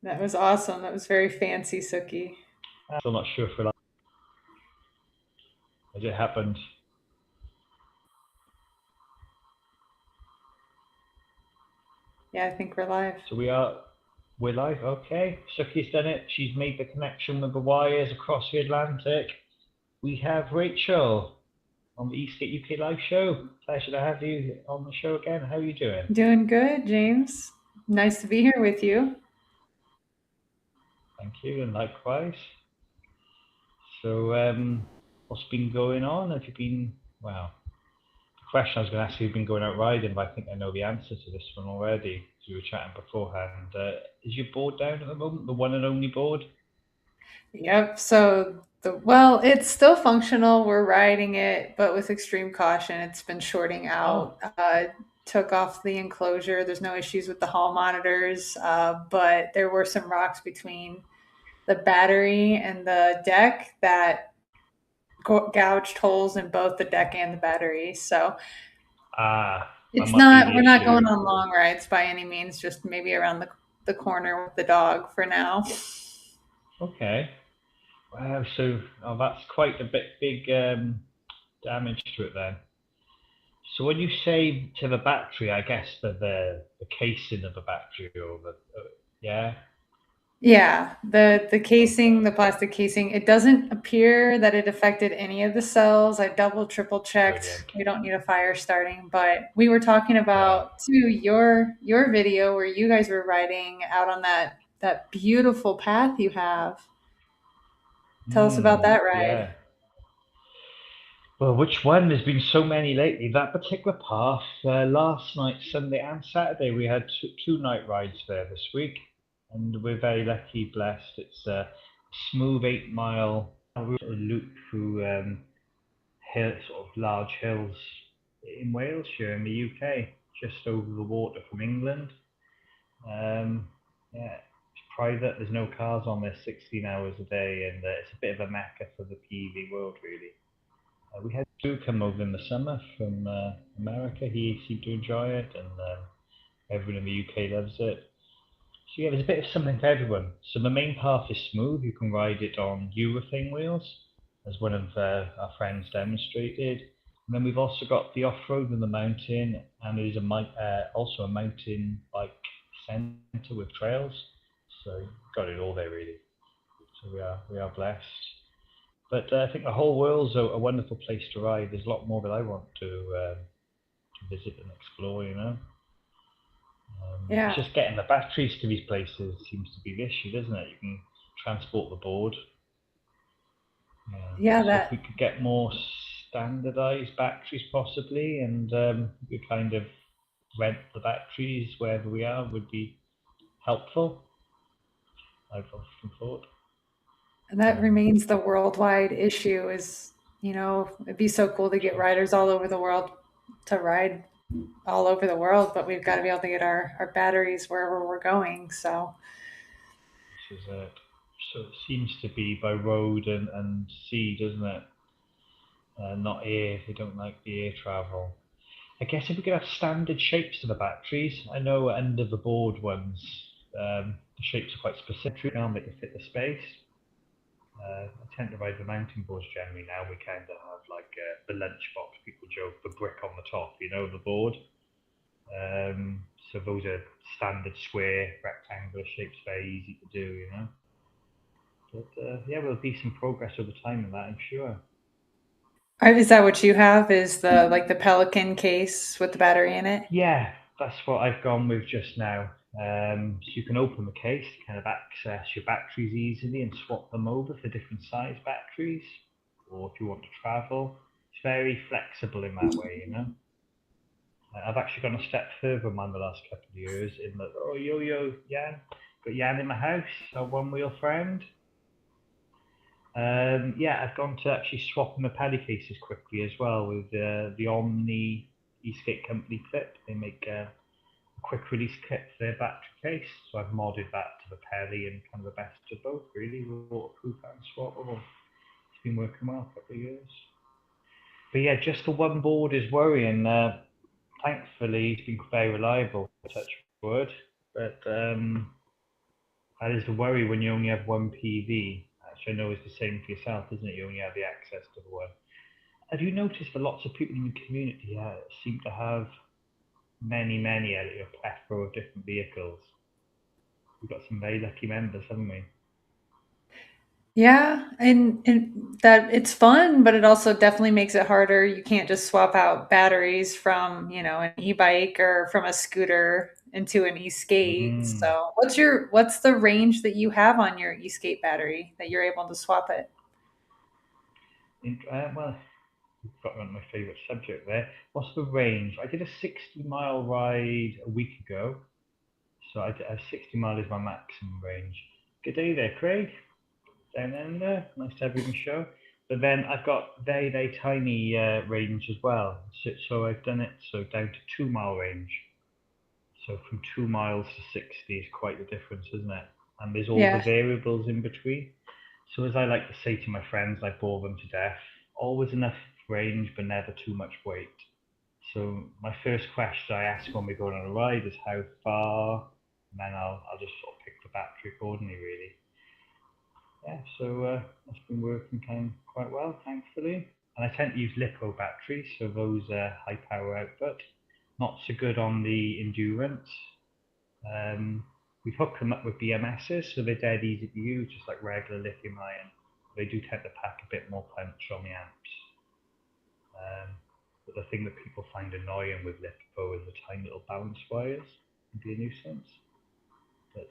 That was awesome. That was very fancy, Suki. I'm still not sure if we're live, as it happened. Yeah, I think we're live. So we're live. Okay, Suki's done it. She's made the connection with the wires across the Atlantic. We have Rachel on the ESK8 UK live show. Pleasure to have you on the show again. How are you doing? Doing good, James. Nice to be here with you. Thank you, and likewise. So, what's been going on? Have you been, well, the question I was going to ask you, you've been going out riding, but I think I know the answer to this one already, as we were chatting beforehand. Is your board down at the moment, the one and only board? Yep. So well, it's still functional. We're riding it, but with extreme caution. It's been shorting Oh, out. Took off the enclosure. There's no issues with the hall monitors, but there were some rocks between the battery and the deck that gouged holes in both the deck and the battery. So that it's might be not. the We're not going issue. on long rides by any means. Just maybe around the corner with the dog for now. Okay. Wow, so that's quite a bit big damage to it then. So when you say to the battery, I guess the casing of the battery or yeah. Yeah, the casing, Okay, the plastic casing, it doesn't appear that it affected any of the cells. I double, triple checked. brilliant. We don't need a fire starting, but we were talking Yeah. about too your video where you guys were riding out on that beautiful path you have. Tell us about that ride. Yeah. Well, which one? There's been so many lately. That particular path, last night, Sunday and Saturday, we had two night rides there this week, and we're very lucky, blessed. It's a smooth 8 mile loop through sort of large hills in Wales here in the UK, just over the water from England. Yeah, it's private. There's no cars on there 16 hours a day, and it's a bit of a mecca for the PV world, really. We had Stu come over in the summer from America. He seemed to enjoy it, and everyone in the UK loves it. So yeah, there's a bit of something for everyone. So the main path is smooth. You can ride it on urethane wheels, as one of our friends demonstrated. And then we've also got the off-road in the mountain, and there's also a mountain bike centre with trails. So you've got it all there really. So we are blessed. But I think the whole world's a wonderful place to ride. There's a lot more that I want to visit and explore. It's Yeah. just getting the batteries to these places seems to be the issue, doesn't it? You can transport the board. Yeah. Yeah, So if that we could get more standardized batteries possibly, and we could kind of rent the batteries wherever we are, would be helpful. I've often thought. that Um, remains the worldwide issue is, it'd be so cool to get so riders all over the world to ride all over the world, but we've got to be able to get our batteries wherever we're going. So, this is it. So it seems to be by road and sea, doesn't it? Not air. They don't like the air travel. I guess if we could have standard shapes to the batteries, I know under the board ones, the shapes are quite specific now, make to fit the space. I tend to ride the mountain boards generally now. We kind of have like the lunchbox, people joke, the brick on the top, the board. So those are standard square, rectangular shapes, very easy to do. But yeah, there'll be some progress over time in that, I'm sure. is that what you have? Is the like the Pelican case with the battery in it? Yeah, that's what I've gone with just now. So you can open the case, kind of access your batteries easily and swap them over for different size batteries, or if you want to travel, it's very flexible in that way. I've actually gone a step further in mine the last couple of years in that, oh, yo, Jan, got Jan in my house, our one wheel friend. Yeah, I've gone to actually swapping the paddy cases quickly as well with the Omni Escape Company clip. They make quick release kit for their battery case. So I've modded that to the Perry and kind of the best of both, really, waterproof and swappable. It's been working well a couple of years. But yeah, just the one board is worrying. Thankfully, it's been very reliable, touch wood. But That is the worry when you only have one PV, which I know is the same for yourself, isn't it? You only have the access to the one. Have you noticed that lots of people in the community seem to have many, a plethora of different vehicles? We've got some very lucky members, haven't we? Yeah, and that it's fun, but it also definitely makes it harder. You can't just swap out batteries from, an e-bike or from a scooter into an e-skate. Mm. So, what's the range that you have on your e-skate battery that you're able to swap it? Well, you've got on my favourite subject there. What's the range? I did a 60-mile ride a week ago, so a 60 mile is my maximum range. Good day there, Craig. Down there. Nice to have you on the show. But then I've got very tiny range as well. So I've done it so down to 2 mile range. So from 2 miles to 60 is quite the difference, isn't it? And there's all the Yeah, variables in between. So as I like to say to my friends, I bore them to death. Always enough range, but never too much weight. So my first question I ask when we're going on a ride is how far, and then I'll just sort of pick the battery accordingly, really. Yeah, so that's been working kind of quite well, thankfully. And I tend to use litho batteries, so those high power output. Not so good on the endurance. Um, we've hooked them up with BMSs, so they're dead easy to use, just like regular lithium ion. They do tend to pack a bit more punch on the amps. But the thing that people find annoying with litho is the tiny little balance wires can be a nuisance. But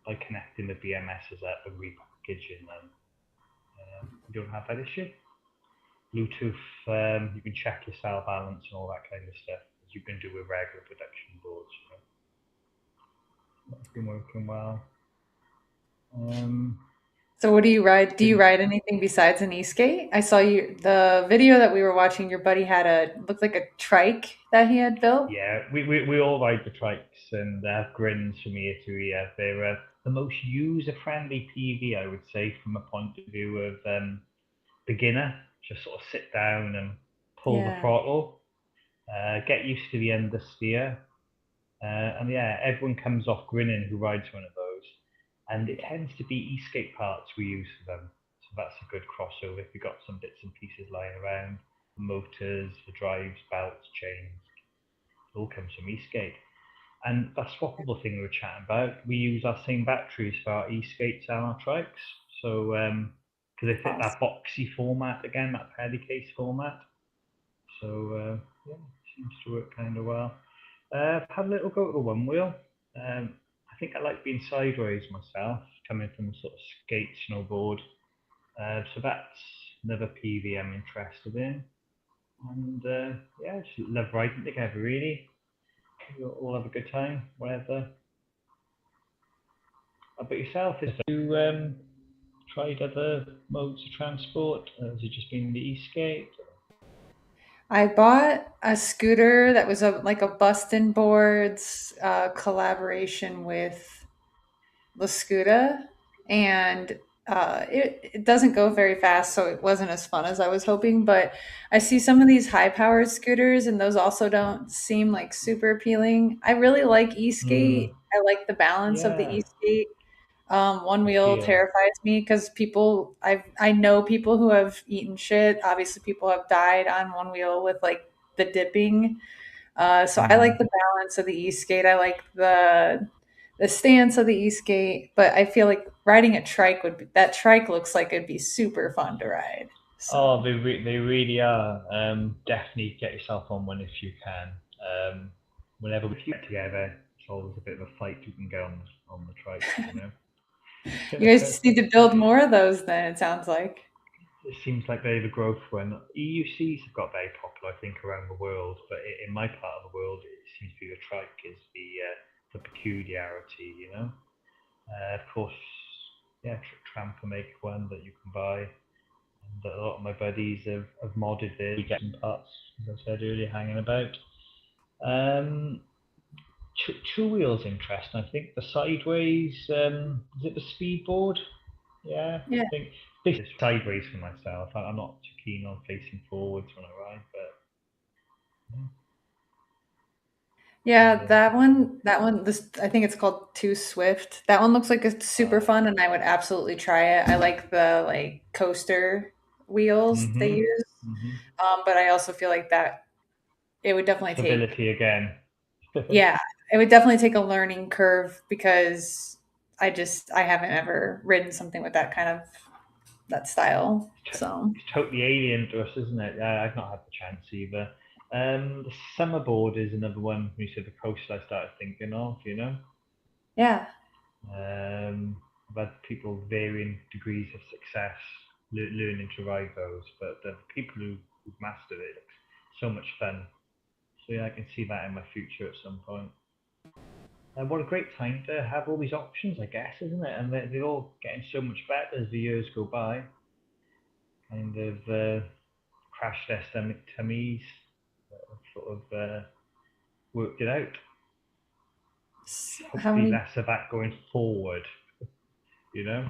by connecting the BMSs up and repackaging them, you don't have that issue. Bluetooth, you can check your cell balance and all that kind of stuff, as you can do with regular production boards. That's been working well. Um, so what do you ride? Do you been, ride anything besides an e-skate? I saw the video that we were watching. Your buddy had looked like a trike that he had built. yeah, we all ride the trikes and have grins from ear to ear. They're the most user-friendly PV, I would say, from a point of view of beginner. Just sort of sit down and pull the Yeah, throttle, get used to the understeer, and yeah, everyone comes off grinning who rides one of those. And it tends to be e-skate parts we use for them. So that's a good crossover. If you've got some bits and pieces lying around, the motors, the drives, belts, chains, it all comes from e-skate. And that swappable thing we were chatting about, we use our same batteries for our e-skates and our trikes. So, because they fit awesome. that boxy format again, that paddy case format. So, yeah, it seems to work kind of well. I've had a little go at the one wheel. I think I like being sideways myself, coming from a sort of skate snowboard. So that's another PV I'm interested in. And yeah, just love riding together really. We'll all have a good time, whatever. How about yourself? Have you tried other modes of transport? Has it just been the e-skate? I bought a scooter that was like a Bustin' Boards collaboration with La Scuda, and it doesn't go very fast, so it wasn't as fun as I was hoping. But I see some of these high-powered scooters, and those also don't seem like super appealing. I really like Mm, e-skate. I like the balance of the yeah, e-skate. One the wheel feel. terrifies me because I know people who have eaten shit. Obviously, people have died on one wheel with like the dipping. So I like Mm. the balance of the e-skate. I like the stance of the e-skate, but I feel like riding a trike that trike looks like it'd be super fun to ride. Oh, So they really are. Definitely get yourself on one if you can. Whenever we get together, it's always a bit of a fight who can get on the trikes, you know. you guys just need to build more of those then, it sounds like. It seems like they're the growth when EUCs have got very popular, I think, around the world. But in my part of the world, it seems to be the trike is the peculiarity, you know. Of course, yeah, Tramp will make one that you can buy. And a lot of my buddies have modded their getting parts, as I said earlier, hanging about. Um, two wheels interesting. I think the sideways, is it the speedboard? Yeah, I Yeah. think this is sideways for myself. I'm not too keen on facing forwards when I ride, but Yeah, that It's fun. one that one this I think it's called Too Swift. That one looks like it's super Uh, fun and I would absolutely try it. I like the like coaster wheels they mhm, use. mhm. But I also feel like that it would definitely take Stability again. yeah, it would definitely take a learning curve because I haven't ever ridden something with that kind of that style. So, It's totally alien to us, isn't it? I've not had the chance either. The summer board is another one. When you said the coast, I started thinking of. yeah. I've had people varying degrees of success learning to ride those, but the people who've mastered it, it's so much fun. So yeah, I can see that in my future at some point. What a great time to have all these options, I guess, isn't it? And they're all getting so much better as the years go by. Kind of crash test tummies sort of worked it out. How Hopefully, many less of that going forward. You know,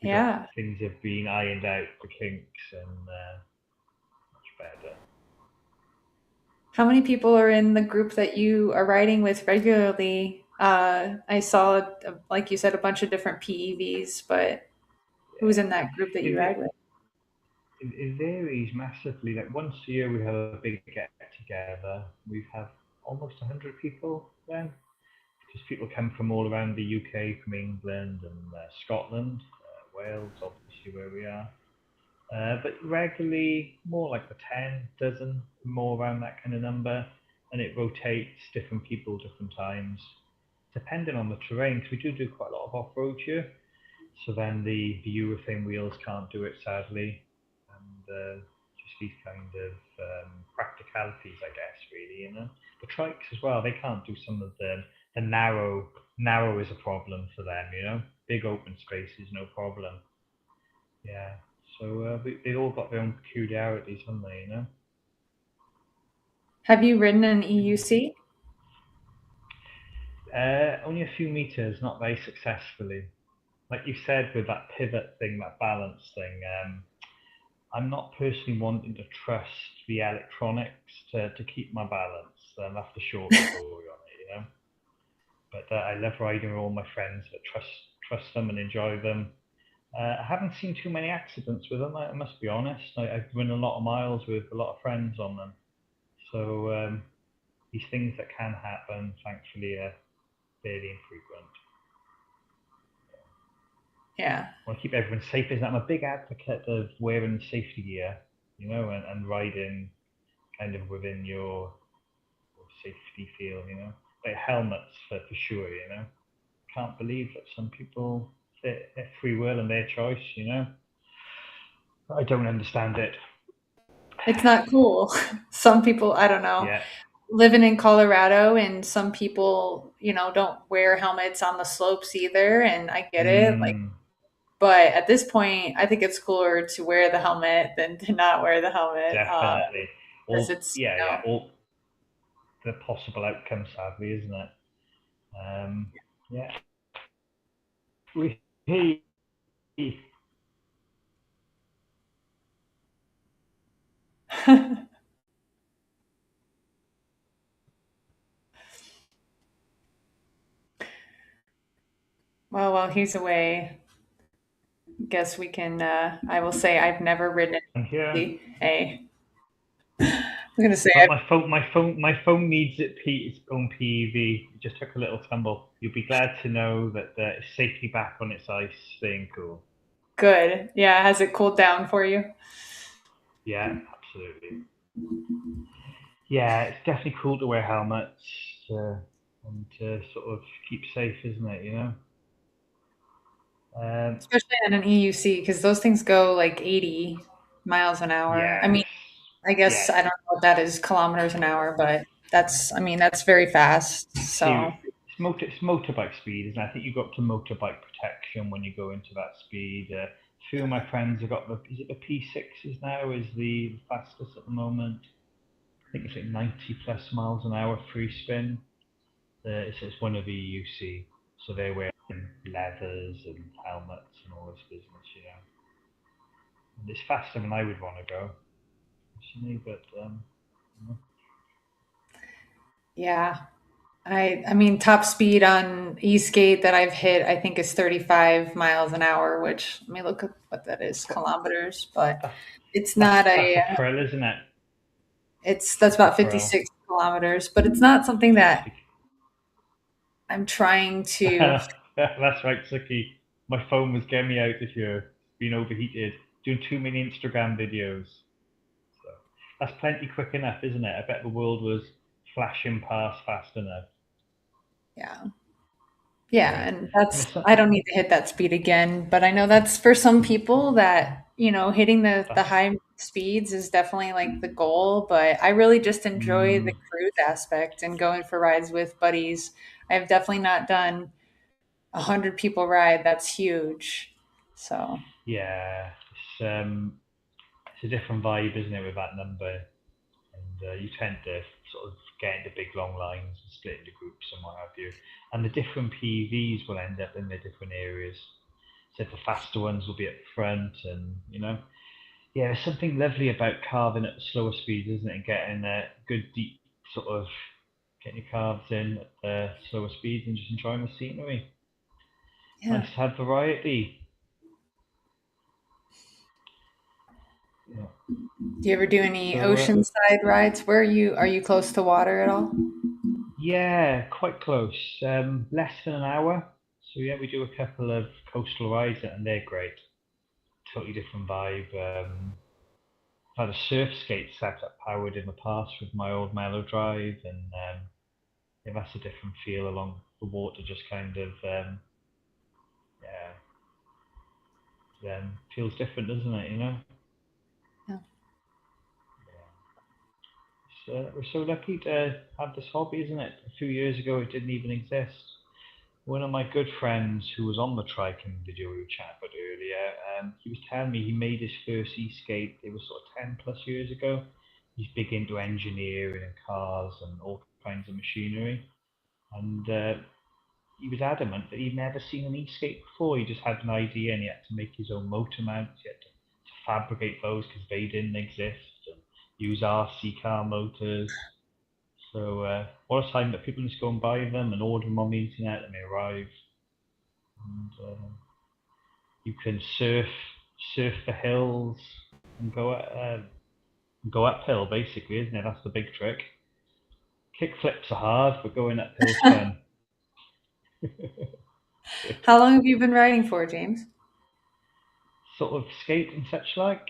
we got yeah. things have been ironed out, the kinks, and much better. How many people are in the group that you are riding with regularly? I saw, like you said, a bunch of different PEVs, but who's in that group that Yeah, you ride with? it varies massively. Like once a year, we have a big get together. We have almost 100 people then, because people come from all around the UK, from England and Scotland, Wales, obviously where we are. But regularly, more like the 10, dozen, more around that kind of number. And it rotates different people, different times, depending on the terrain, because we do quite a lot of off road here. So then the urethane wheels can't do it, sadly. And just these kind of practicalities, I guess, really. The trikes as well, they can't do some of the narrow is a problem for them. Big open spaces, no problem. Yeah. So they all got their own peculiarities, haven't they? Have you ridden an EUC? Only a few meters, not very successfully. Like you said with that pivot thing, that balance thing, I'm not personally wanting to trust the electronics to keep my balance. That's the short story on it. But I love riding with all my friends that trust them and enjoy them. I haven't seen too many accidents with them. I must be honest. I've run a lot of miles with a lot of friends on them. So these things that can happen, thankfully, are fairly infrequent. Yeah. I want to keep everyone safe. Isn't I'm a big advocate of wearing safety gear, and riding kind of within your safety feel. Like helmets for sure. Can't believe that some people, their free will and their choice. I don't understand it. It's not cool. Some people, I don't know, Yeah. living in Colorado and some people, don't wear helmets on the slopes either. And I get it. Like, Mm, but at this point, I think it's cooler to wear the helmet than to not wear the helmet. definitely. Because All it's, yeah. All the possible outcomes, sadly, isn't it? Yeah. We hey, well, while he's away, guess we can, I will say I've never ridden I'm here. a. I'm going to say But my phone needs its own PEV. It just took a little tumble. You'll be glad to know that it's safely back on its ice, staying cool. good. Yeah. Has it cooled down for you? Yeah, absolutely. Yeah, it's definitely cool to wear helmets and to sort of keep safe, isn't it? Um, Especially on an EUC, because those things go like 80 miles an hour. I yes, mean, I guess yes. I don't know what that is kilometers an hour, but that's very fast. See, So it's motorbike speed, isn't it? I think you got to motorbike protection when you go into that speed. A few of my friends have got is it the P6s now is the fastest at the moment. I think it's like 90 plus miles an hour free spin. It's one of the UC, so they're wearing leathers and helmets and all this business. And it's faster than I would want to go, personally, but yeah. I mean, top speed on ESK8 that I've hit, I think, is 35 miles an hour, which let me look at what that is kilometers, but That's it's not that's a, a thrill, isn't it? that's That's a about thrill. 56 kilometers, but it's not something that 50. I'm trying to, That's right, Suki. My phone was getting me out this year. Been overheated. Doing too many Instagram videos. So that's plenty quick enough, isn't it? I bet the world was flashing past fast enough. yeah. Yeah, Yeah. and And that's it's not, I don't need to hit that speed again, but I know that's for some people that, hitting the that's high speeds is definitely like the goal, but I really just enjoy the mm, cruise aspect and going for rides with buddies. I've definitely not done 100 people ride. That's huge. So, yeah. It's a different vibe, isn't it, with that number? And you tend to sort of get into big long lines and split into groups and what have you. And the different PVs will end up in the different areas. So the faster ones will be at the front, and yeah, there's something lovely about carving at the slower speeds, isn't it? And getting a good deep sort of getting your calves in at the slower speeds and just enjoying the scenery. It's yeah. nice to have variety. Yeah. Do you ever do any So oceanside rides? Where are you close to water at all? yeah, quite close. Less than an hour. So yeah, we do a couple of coastal rides and they're great. Totally different vibe. I've had a surf skate set up powered in the past with my old Mellow Drive, and yeah, that's a different feel along the water. Just kind of feels different, doesn't it? Yeah. We're so lucky to have this hobby, isn't it? A few years ago, it didn't even exist. One of my good friends who was on the triking video we were chatting about earlier, he was telling me he made his first e-skate. It was sort of 10 plus years ago. He's big into engineering and cars and all kinds of machinery. And he was adamant that he'd never seen an e-skate before. He just had an idea and he had to make his own motor mounts. He had to fabricate those because they didn't exist and use RC car motors. So what a time that people just go and buy them and order them on the internet and they arrive. And you can surf the hills and go uphill basically, isn't it? That's the big trick. Kick flips are hard, but going uphill's fun. How long have you been riding for, James? Sort of skate and such like.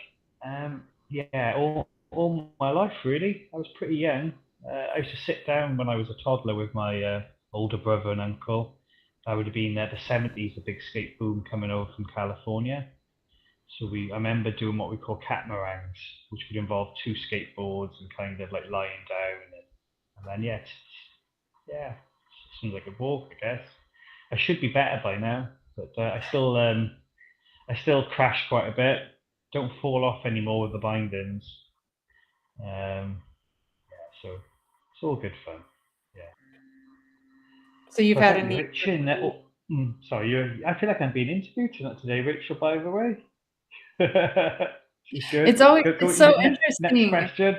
Yeah, all my life really. I was pretty young. I used to sit down when I was a toddler with my older brother and uncle. I would have been the 70s, the big skate boom coming over from California. So I remember doing what we call catamarans, which would involve two skateboards and kind of like lying down, and then yeah, it seems like a walk, I guess. I should be better by now, but I still crash quite a bit. Don't fall off anymore with the bindings. Yeah, so it's all good fun. Yeah. So you've So I had bet a you, need Rich, for in speed. sorry, I feel like I'm being interviewed tonight today, Rachel. By the way, this is good. Go It's so next interesting. question.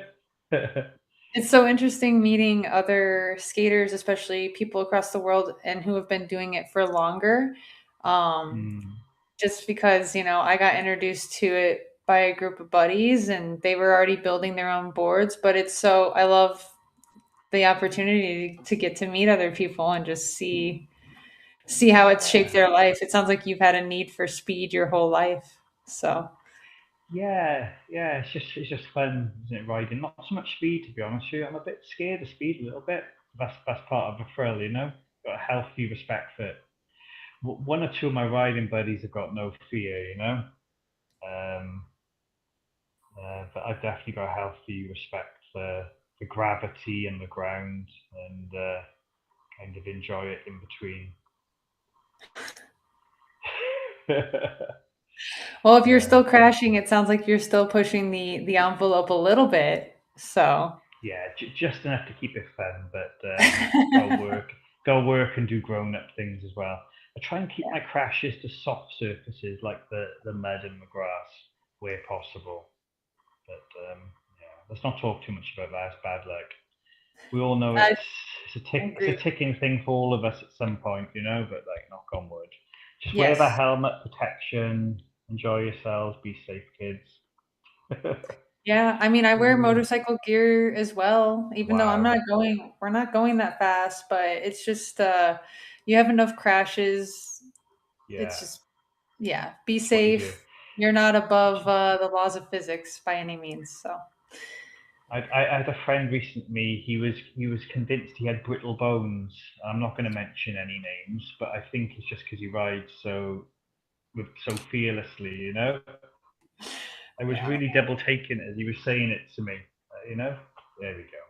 It's so interesting meeting other skaters, especially people across the world and who have been doing it for longer. Um, Hmm. just because, I got introduced to it by a group of buddies and they were already building their own boards, but I love the opportunity to get to meet other people and just see how it's shaped Yeah. their life. It sounds like you've had a need for speed your whole life. So, Yeah. It's just fun, isn't it? Riding, not so much speed to be honest with you. I'm a bit scared of speed a little bit. That's part of the thrill. Got a healthy respect for it. One or two of my riding buddies have got no fear. Um, but I've definitely got a healthy respect for the gravity and the ground, and kind of enjoy it in between. well, if you're Yeah, still crashing, it sounds like you're still pushing the envelope a little bit. So, yeah, just enough to keep it fun, but go work and do grown-up things as well. I try and keep my crashes to soft surfaces like the mud and the grass where possible. But yeah, let's not talk too much about that. It's bad luck. We all know I it's a agree. ticking thing for all of us at some point, but like knock on wood. Just wear the Yes. helmet, protection, enjoy yourselves, be safe, kids. Yeah, I mean, I wear motorcycle gear as well, even though Wow. we're not going that fast, but it's just you have enough crashes. It's Yeah. just yeah, be It's what you do. safe. You're not above the laws of physics by any means. So, I had a friend recently. He was convinced he had brittle bones. I'm not going to mention any names, but I think it's just because he rides so fearlessly. I was yeah. really double taking it as he was saying it to me. There we go.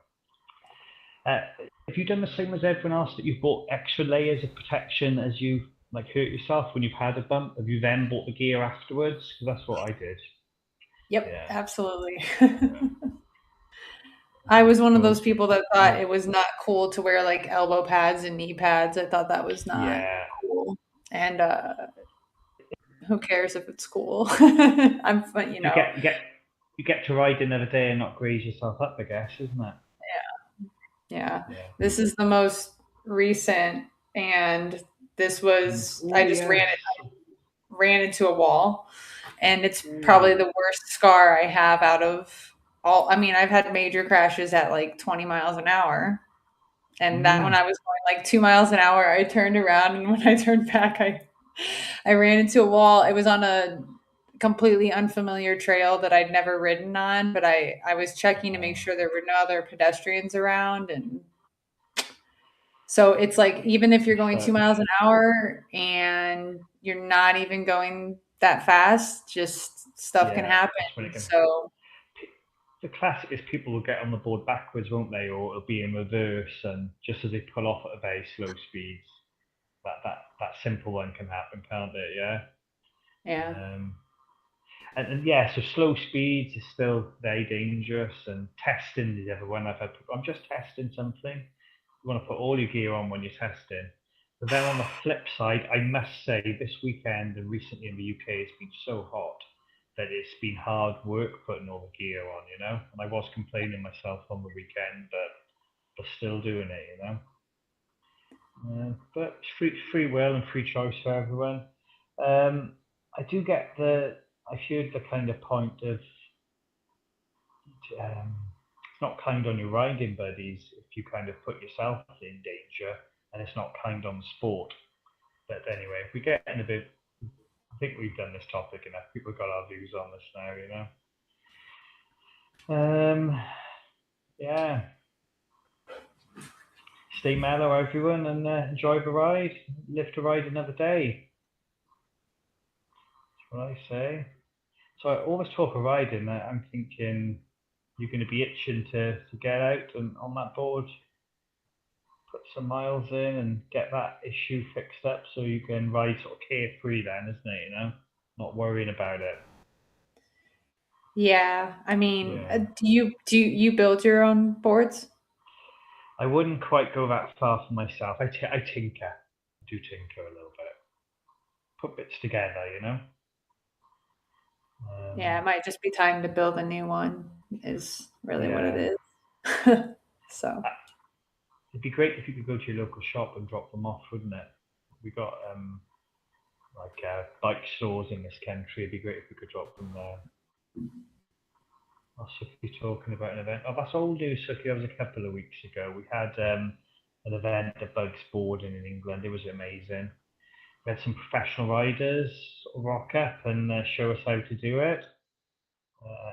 Have you done the same as everyone else that you've bought extra layers of protection as you like hurt yourself when you've had a bump? Have you then bought the gear afterwards? Because that's what I did. Yep, Yeah, absolutely. yeah. I was one of those Well, people that thought well, it was not cool to wear like elbow pads and knee pads. I thought that was not yeah. cool. And who cares if it's cool? I'm fun, You get to ride another day and not graze yourself up, I guess, isn't it? Yeah. Yeah. This is the most recent, and this was I Oh just yes. ran into a wall, and it's probably Ooh. the worst scar I have out of all. I mean, I've had major crashes at like 20 miles an hour, and that when Mm. I was going like 2 miles an hour, I turned around, and when I turned back, I ran into a wall. It was on a completely unfamiliar trail that I'd never ridden on, but I was checking to make Um, sure there were no other pedestrians around, and so it's like even if you're it's going 2 miles an hour and you're not even going that fast, just stuff can yeah, happen. that's when it can. So, The classic is people will get on the board backwards, won't they? Or it'll be in reverse, and just as they pull off at a very slow speeds, that simple one can happen, can't it? Yeah. yeah. Um, and yeah, so slow speeds is still very dangerous, and testing is ever one I've had. I'm just testing something. You want to put all your gear on when you're testing. But then on the flip side, I must say this weekend and recently in the UK, it's been so hot that it's been hard work putting all the gear on. And I was complaining myself on the weekend, but we're still doing it. But it's free will and free choice for everyone. Um, I do get I heard the kind of point of it's not kind on your riding buddies if you kind of put yourself in danger, and it's not kind on the sport. But anyway, if we get in a bit, I think we've done this topic enough. People have got our views on this now. Yeah. Stay mellow, everyone, and enjoy the ride. Live to ride another day. That's what I say. So I always talk of riding. I'm thinking you're going to be itching to get out and on that board, put some miles in and get that issue fixed up so you can ride sort of carefree then, isn't it? Not worrying about it. Yeah. I mean, Yeah. do you build your own boards? I wouldn't quite go that far for myself. I tinker. I do tinker a little bit. Put bits together. Yeah, Um, it might just be time to build a new one is really what it yeah. is. So, It'd be great if you could go to your local shop and drop them off, wouldn't it? We got like bike stores in this country. It'd be great if we could drop them there. Also, if you're talking about an event, oh, that's old news. Suki. That was a couple of weeks ago. We had an event at Bugs Boarding in England. It was amazing. We had some professional riders rock up and show us how to do it,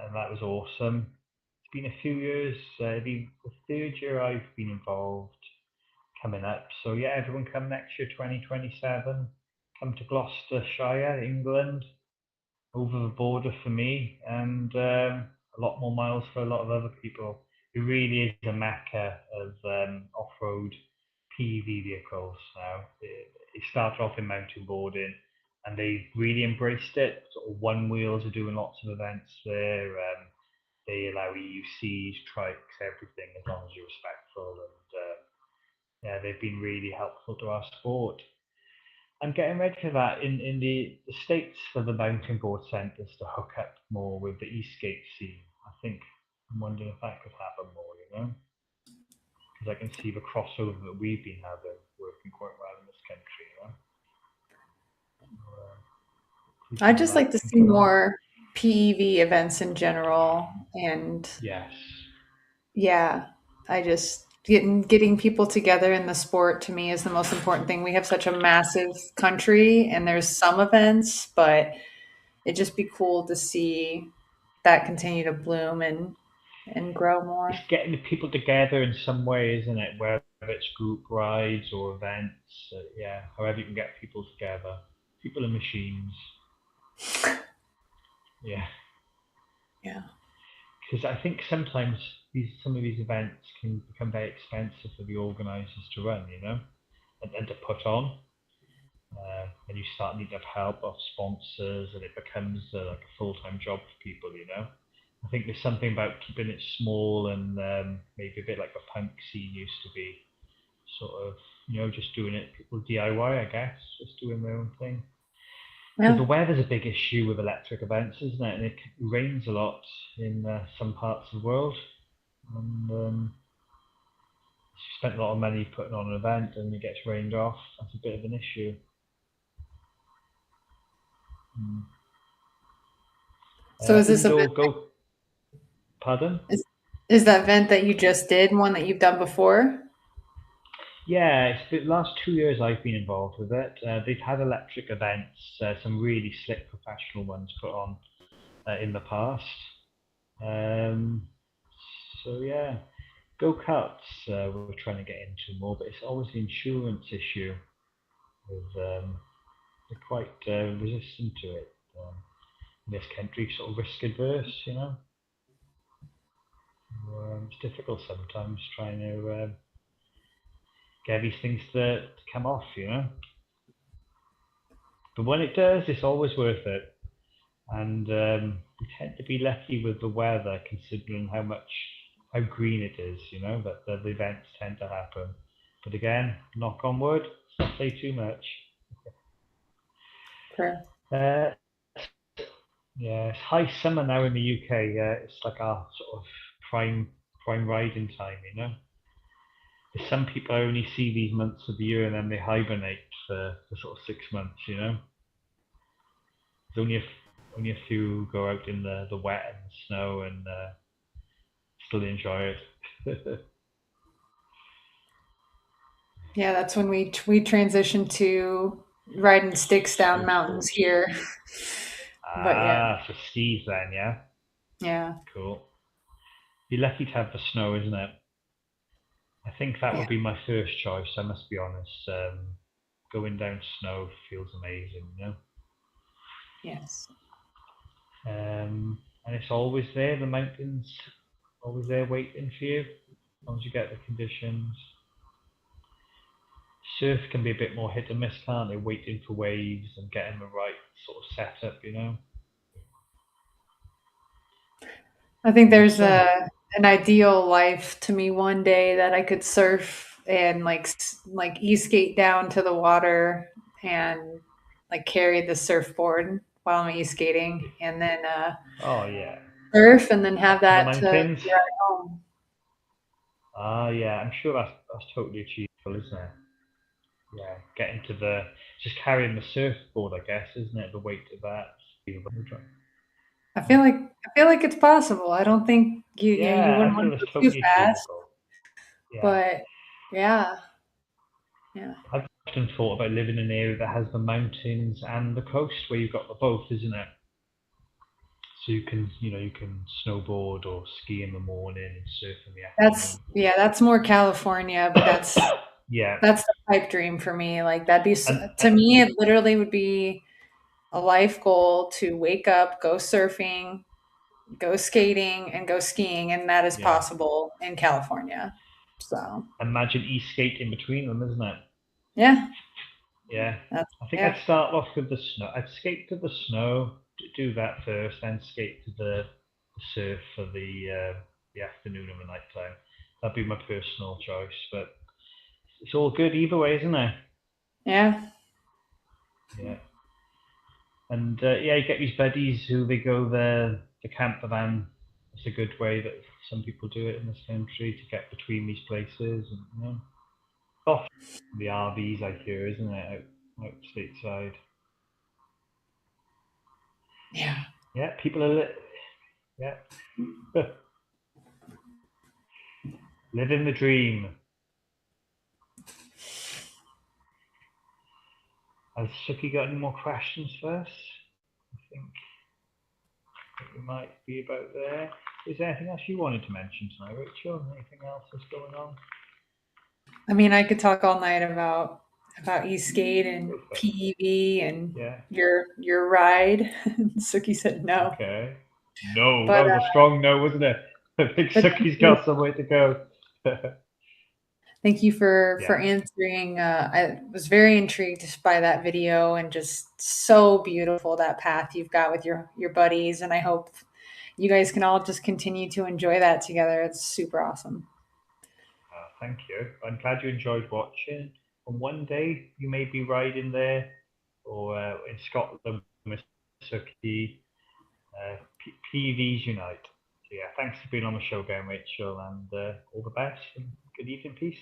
and that was awesome. It's been a few years. The third year I've been involved coming up. So yeah, everyone come next year, 2027. Come to Gloucestershire, England, over the border for me, and a lot more miles for a lot of other people. It really is a mecca of off-road PV vehicles now. It started off in mountain boarding, and they really embraced it. Sort of one wheels are doing lots of events there. They allow EUCs, trikes, everything as long as you're respectful, and yeah, they've been really helpful to our sport. I'm getting ready for that in the States for the mountain board centres to hook up more with the ESK8 scene. I think I'm wondering if that could happen more. because I can see the crossover that we've been having working quite well in this country. You know, I increasing the just light like to can see put on. more PEV events in general. And Yes, yeah, I just getting people together in the sport to me is the most important thing. We have such a massive country and there's some events, but it'd just be cool to see that continue to bloom and grow it's more. getting the people together in some way, isn't it? Whether it's group rides or events, yeah, however you can get people together, people and machines, yeah. Yeah. Because I think sometimes some of these events can become very expensive for the organisers to run, you know, and to put on. And you start needing to have help of sponsors, and it becomes like a full time job for people, you know. I think there's something about keeping it small and maybe a bit like the punk scene used to be, sort of, just doing it, people DIY, I guess, just doing their own thing. Because the Yeah. weather's a big issue with electric events, isn't it? And it rains a lot in some parts of the world. And she spent a lot of money putting on an event and it gets rained off. That's a bit of an issue. Mm. So is this event Indoor go, pardon? is, is that event that you just did one that you've done before? Yeah, it's the last 2 years I've been involved with it. They've had electric events, some really slick professional ones put on in the past. Um, so yeah, go karts we're trying to get into more, but it's always the insurance issue. With they're quite resistant to it. In this country, sort of risk adverse, you know. It's difficult sometimes trying to get these things to come off, you know. But when it does, it's always worth it. And we tend to be lucky with the weather, considering how green it is, you know, that the events tend to happen. But again, knock on wood, let's not say too much. Sure. Uh, yeah, it's high summer now in the UK. It's like our sort of prime riding time, you know. There's some people only see these months of the year and then they hibernate for sort of 6 months, you know. There's only a few go out in the wet and the snow and still enjoy it. Yeah, that's when we transitioned to riding sticks down Snow mountains sports. here. But yeah, So skis then, yeah, yeah, cool. Be lucky to have the snow, isn't it? I think that yeah, would be my first choice. I must be honest. Going down snow feels amazing, you know. yes. And it's always there. The mountains always there waiting for you, as long as you get the conditions. Surf can be a bit more hit and miss, can't it? Waiting for waves and getting the right sort of setup, you know. I think But there's it's fun. a an ideal life to me one day that I could surf and like e-skate down to the water and like carry the surfboard while I'm e-skating and then Oh yeah, surf and then have up to the that to mountains. be right home. Ah, yeah, I'm sure that's totally achievable, isn't it? Yeah, getting to the just carrying the surfboard, I guess, isn't it? The weight of that. I feel like it's possible. I don't think you Yeah, wouldn't I want feel to it's go too totally fast, achievable. Yeah, but yeah, yeah. I've often thought about living in an area that has the mountains and the coast, where you've got the both, isn't it? So you can snowboard or ski in the morning and surf in the That's afternoon. yeah, that's more California, but Yeah, that's the pipe dream for me. Like that'd be and to me, it literally would be a life goal to wake up, go surfing, go skating, and go skiing, and that is yeah, possible in California. So imagine skate in between them, isn't it? yeah, Yeah, that's I think I'd yeah, start off with the snow. I'd skate to the snow, do that first, then skate to the surf for the afternoon and the night time. That'd be my personal choice, but it's all good either way, isn't it? yeah. Yeah, and yeah, you get these buddies who they go the camper van. it's a good way that some people do it in this country to get between these places. And often the RVs I hear, isn't it, out stateside? Yeah. Yeah, people are yeah living the dream. Has Suki got any more questions for us? I think we might be about there. Is there anything else you wanted to mention tonight, Rachel? Anything else that's going on? I mean, I could talk all night about ESK8 and Go for it. PEV and Yeah. your ride. Suki said no, Okay. No, that but was a strong no, wasn't it? I think but Suki's got somewhere to go. thank you for Yeah. answering. I was very intrigued by that video and just so beautiful that path you've got with your buddies, and I hope you guys can all just continue to enjoy that together. It's super awesome. Thank you. I'm glad you enjoyed watching. And one day you may be riding there or in Scotland with Suki. PVs Unite. So yeah, thanks for being on the show again, Rachel, and all the best and good evening, peace.